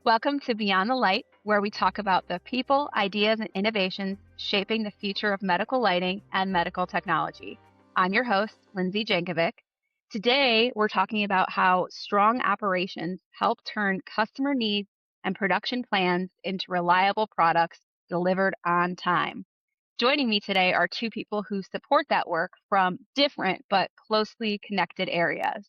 Welcome to Beyond the Light, where we talk about the people, ideas, and innovations shaping the future of medical lighting and medical technology. I'm your host, Lindsay Jankovic. Today, we're talking about how strong operations help turn customer needs and production plans into reliable products delivered on time. Joining me today are two people who support that work from different but closely connected areas.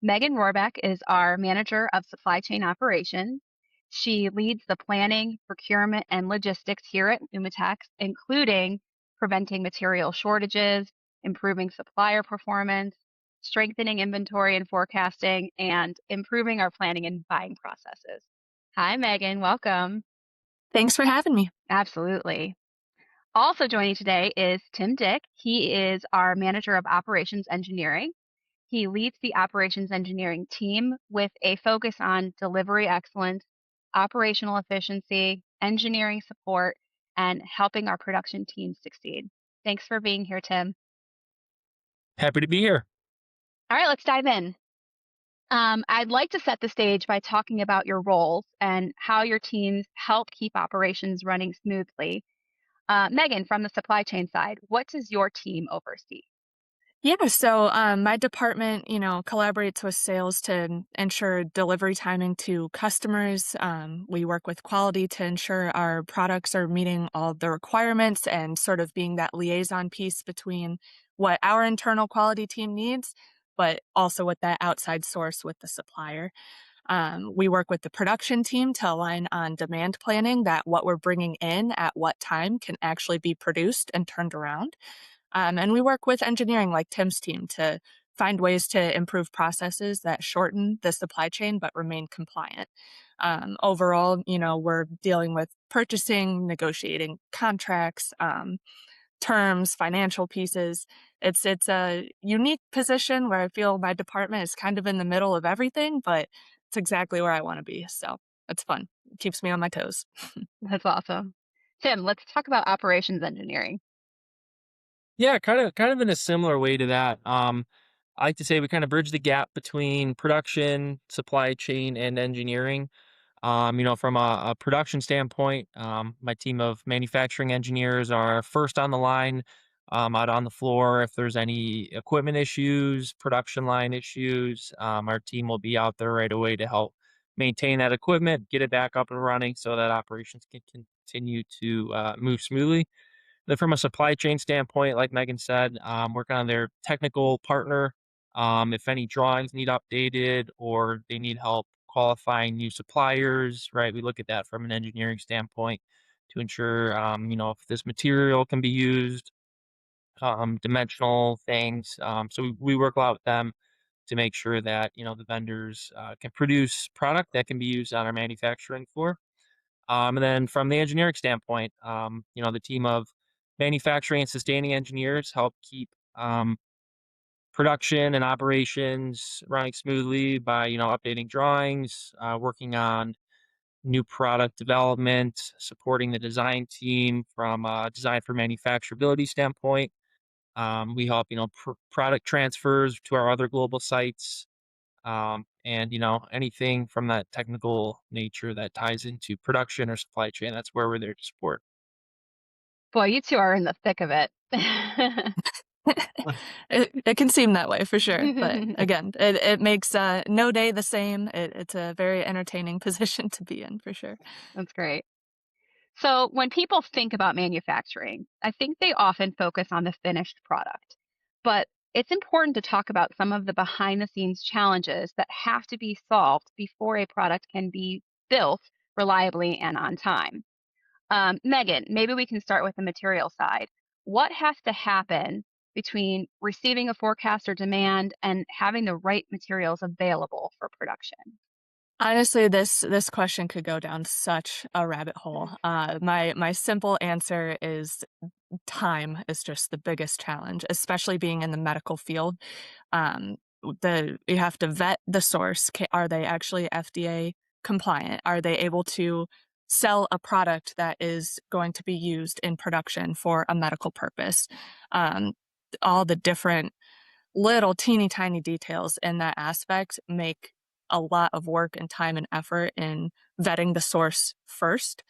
Megan Rohrbeck is our manager of supply chain operations. She leads the planning, procurement, and logistics here at Lumitex, including preventing material shortages, improving supplier performance, strengthening inventory and forecasting, and improving our planning and buying processes. Hi, Megan. Welcome. Thanks for having me. Absolutely. Also joining today is Tim Dick. He is our manager of operations engineering. He leads the operations engineering team with a focus on delivery excellence, operational efficiency, engineering support, and helping our production team succeed. Thanks for being here, Tim. Happy to be here. All right, let's dive in. I'd like to set the stage by talking about your roles and how your teams help keep operations running smoothly. Megan, from the supply chain side, what does your team oversee? My department, collaborates with sales to ensure delivery timing to customers. We work with quality to ensure our products are meeting all the requirements and sort of being that liaison piece between what our internal quality team needs, but also with that outside source with the supplier. We work with the production team to align on demand planning that what we're bringing in at what time can actually be produced and turned around. And we work with engineering like Tim's team to find ways to improve processes that shorten the supply chain but remain compliant. Overall, we're dealing with purchasing, negotiating contracts, terms, financial pieces. It's a unique position where I feel my department is kind of in the middle of everything, but it's exactly where I want to be. So it's fun. It keeps me on my toes. That's awesome. Tim, let's talk about operations engineering. Yeah, kind of in a similar way to that. I like to say we kind of bridge the gap between production, supply chain, and engineering. From a production standpoint, my team of manufacturing engineers are first on the line, out on the floor. If there's any equipment issues, production line issues, our team will be out there right away to help maintain that equipment, get it back up and running so that operations can continue to move smoothly. Then from a supply chain standpoint, like Megan said, we're kind of their technical partner. If any drawings need updated or they need help qualifying new suppliers, right? We look at that from an engineering standpoint to ensure, if this material can be used, dimensional things. So we work a lot with them to make sure that, the vendors can produce product that can be used on our manufacturing floor. And then from the engineering standpoint, the team of manufacturing and sustaining engineers help keep production and operations running smoothly by, updating drawings, working on new product development, supporting the design team from a design for manufacturability standpoint. We help, product transfers to our other global sites, and anything from that technical nature that ties into production or supply chain. That's where we're there to support. Boy, you two are in the thick of it. It can seem that way for sure, but again, it makes no day the same. It's a very entertaining position to be in for sure. That's great. So, when people think about manufacturing, I think they often focus on the finished product. But it's important to talk about some of the behind the scenes challenges that have to be solved before a product can be built reliably and on time. Megan, maybe we can start with the material side. What has to happen between receiving a forecast or demand and having the right materials available for production? Honestly, this question could go down such a rabbit hole. My simple answer is time is just the biggest challenge, especially being in the medical field. You have to vet the source. Are they actually FDA compliant? Are they able to sell a product that is going to be used in production for a medical purpose? Um, all the different little teeny tiny details in that aspect make a lot of work and time and effort in vetting the source first,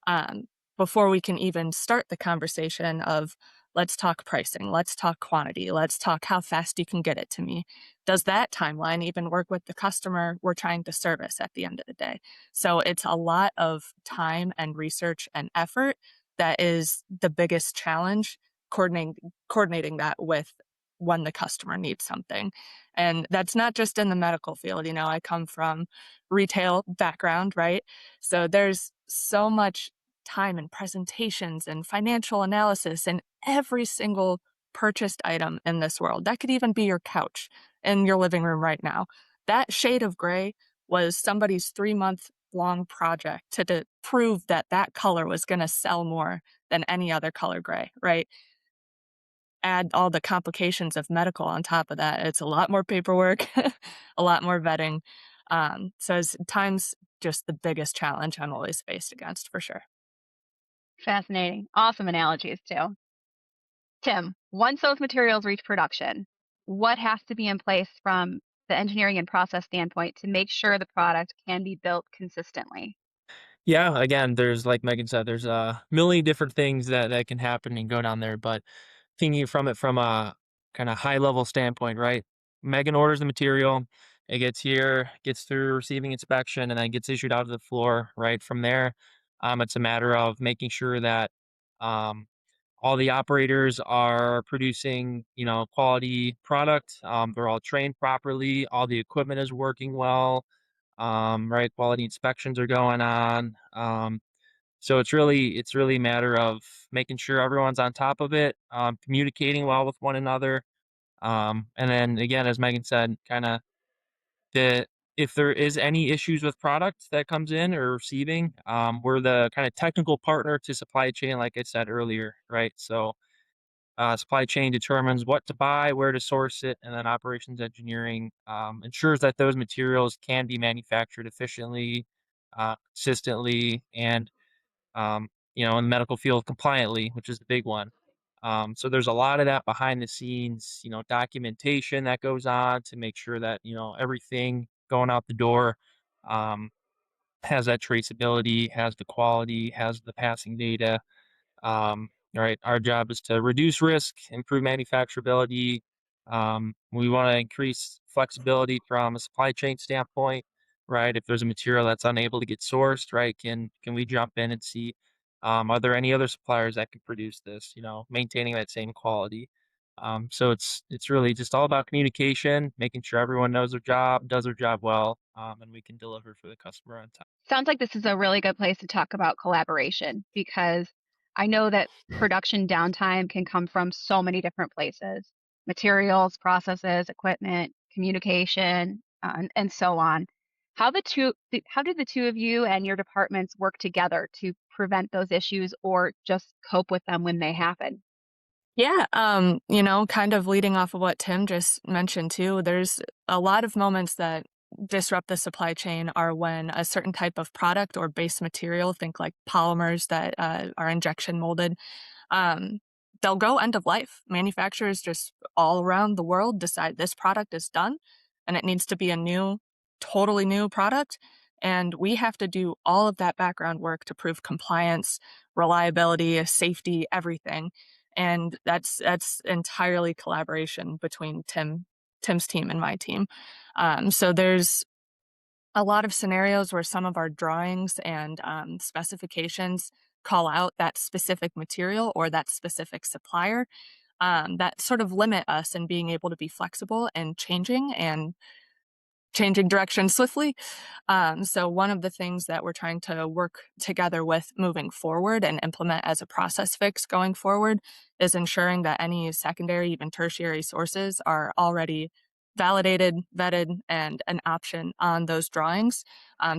um, before we can even start the conversation of let's talk pricing, let's talk quantity, let's talk how fast you can get it to me. Does that timeline even work with the customer we're trying to service at the end of the day? So it's a lot of time and research and effort that is the biggest challenge, coordinating that with when the customer needs something. And that's not just in the medical field. I come from retail background, right? So there's so much time and presentations and financial analysis and every single purchased item in this world. That could even be your couch in your living room right now. That shade of gray was somebody's 3-month long project to prove that that color was going to sell more than any other color gray, right? Add all the complications of medical on top of that. It's a lot more paperwork, a lot more vetting. So is time's just the biggest challenge I'm always faced against for sure. Fascinating. Awesome analogies, too. Tim, once those materials reach production, what has to be in place from the engineering and process standpoint to make sure the product can be built consistently? Yeah, again, there's like Megan said, there's a million different things that can happen and go down there, but thinking from it from a kind of high level standpoint, right? Megan orders the material, it gets here, gets through receiving inspection, and then gets issued out to the floor. Right from there, it's a matter of making sure that um, all the operators are producing, quality product. They're all trained properly. All the equipment is working well. Right, quality inspections are going on. So it's really a matter of making sure everyone's on top of it, communicating well with one another, and then again, as Megan said, kind of the if there is any issues with products that comes in or receiving, we're the kind of technical partner to supply chain, like I said earlier, right? So supply chain determines what to buy, where to source it, and then operations engineering ensures that those materials can be manufactured efficiently, consistently, and in the medical field compliantly, which is the big one. So there's a lot of that behind the scenes, documentation that goes on to make sure that, everything going out the door um, has that traceability, has the quality, has the passing data. Right. Our job is to reduce risk, improve manufacturability. We want to increase flexibility from a supply chain standpoint. Right. If there's a material that's unable to get sourced, right, can we jump in and see are there any other suppliers that can produce this? Maintaining that same quality. So it's really just all about communication, making sure everyone knows their job, does their job well, and we can deliver for the customer on time. Sounds like this is a really good place to talk about collaboration because I know that production downtime can come from so many different places: materials, processes, equipment, communication, and so on. How do the two of you and your departments work together to prevent those issues or just cope with them when they happen? Yeah, kind of leading off of what Tim just mentioned too, there's a lot of moments that disrupt the supply chain are when a certain type of product or base material, think like polymers that are injection molded, um, they'll go end of life. Manufacturers just all around the world decide this product is done and it needs to be a new, totally new product. And we have to do all of that background work to prove compliance, reliability, safety, everything. And that's entirely collaboration between Tim's team and my team. So there's a lot of scenarios where some of our drawings and specifications call out that specific material or that specific supplier, that sort of limit us in being able to be flexible and changing direction swiftly. So one of the things that we're trying to work together with moving forward and implement as a process fix going forward is ensuring that any secondary, even tertiary sources are already validated, vetted, and an option on those drawings,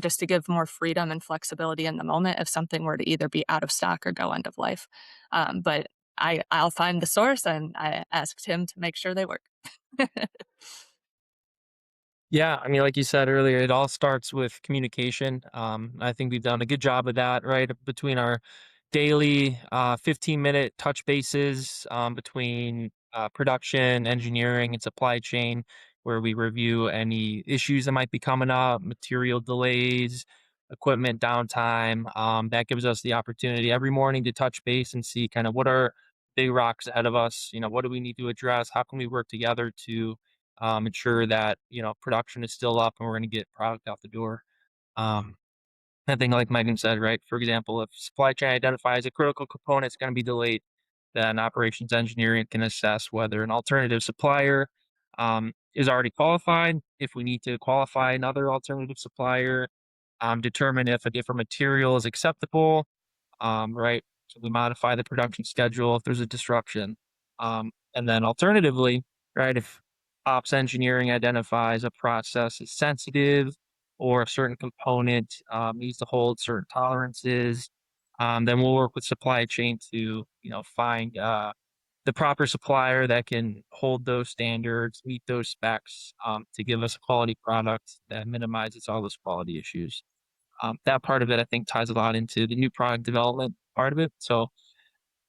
just to give more freedom and flexibility in the moment if something were to either be out of stock or go end of life. But I'll find the source and I asked him to make sure they work. Yeah, I mean, like you said earlier, it all starts with communication. I think we've done a good job of that, right? Between our daily 15-minute touch bases between production, engineering, and supply chain. where we review any issues that might be coming up, material delays, equipment downtime. That gives us the opportunity every morning to touch base and see kind of what are big rocks ahead of us. What do we need to address? How can we work together to ensure that production is still up and we're going to get product out the door. Um, I think, like Megan said, right? For example, if supply chain identifies a critical component is going to be delayed, then operations engineering can assess whether an alternative supplier is already qualified. If we need to qualify another alternative supplier, determine if a different material is acceptable, right? So we modify the production schedule if there's a disruption. And then alternatively, right, if ops engineering identifies a process is sensitive or a certain component needs to hold certain tolerances, then we'll work with supply chain to, find the proper supplier that can hold those standards, meet those specs, to give us a quality product that minimizes all those quality issues. That part of it, I think, ties a lot into the new product development part of it. So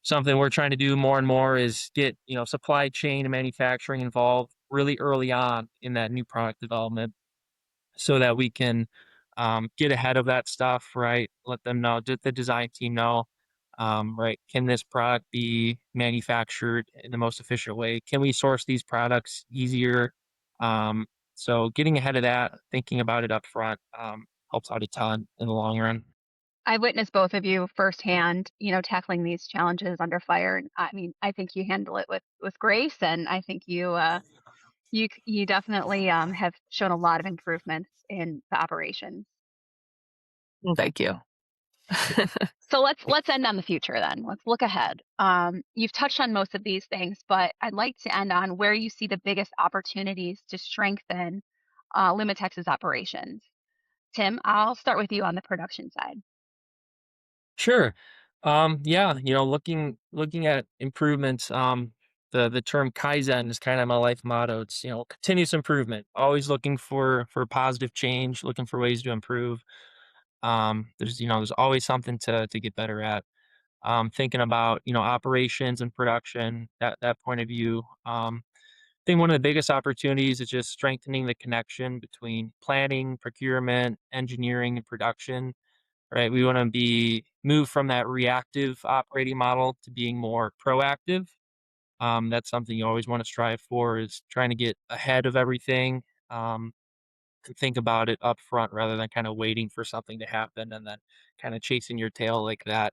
something we're trying to do more and more is get, supply chain and manufacturing involved really early on in that new product development so that we can get ahead of that stuff, right? Let them know, let the design team know, right? Can this product be manufactured in the most efficient way? Can we source these products easier? Um, so getting ahead of that, thinking about it up front, helps out a ton in the long run. I've witnessed both of you firsthand, tackling these challenges under fire. And I mean, I think you handle it with grace, and I think you definitely have shown a lot of improvements in the operations. Thank you. So let's end on the future then. Let's look ahead. You've touched on most of these things, but I'd like to end on where you see the biggest opportunities to strengthen Limitex's operations. Tim, I'll start with you on the production side. Sure. Yeah, looking at improvements, the term Kaizen is kind of my life motto. It's, continuous improvement, always looking for positive change, looking for ways to improve. There's always something to get better at. Thinking about, operations and production, that point of view. I think one of the biggest opportunities is just strengthening the connection between planning, procurement, engineering, and production, right? We want to be move from that reactive operating model to being more proactive. That's something you always want to strive for, is trying to get ahead of everything, to think about it up front rather than kind of waiting for something to happen and then kind of chasing your tail like that.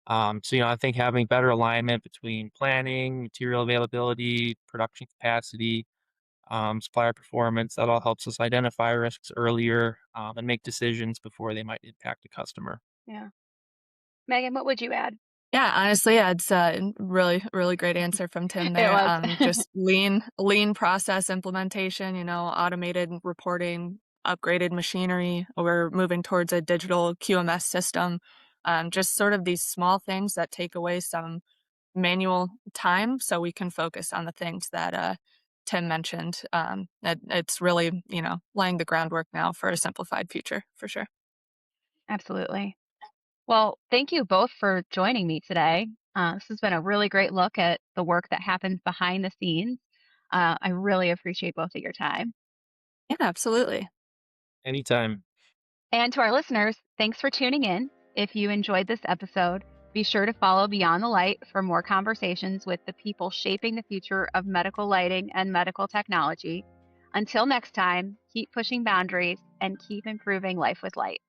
So, I think having better alignment between planning, material availability, production capacity, supplier performance, that all helps us identify risks earlier, and make decisions before they might impact a customer. Yeah. Megan, what would you add? Yeah, honestly, yeah, it's a really, really great answer from Tim It there. was. Just lean process implementation, automated reporting, upgraded machinery. We're moving towards a digital QMS system. Just sort of these small things that take away some manual time so we can focus on the things that Tim mentioned. It's really, laying the groundwork now for a simplified future for sure. Absolutely. Well, thank you both for joining me today. This has been a really great look at the work that happens behind the scenes. I really appreciate both of your time. Yeah, absolutely. Anytime. And to our listeners, thanks for tuning in. If you enjoyed this episode, be sure to follow Beyond the Light for more conversations with the people shaping the future of medical lighting and medical technology. Until next time, keep pushing boundaries and keep improving life with light.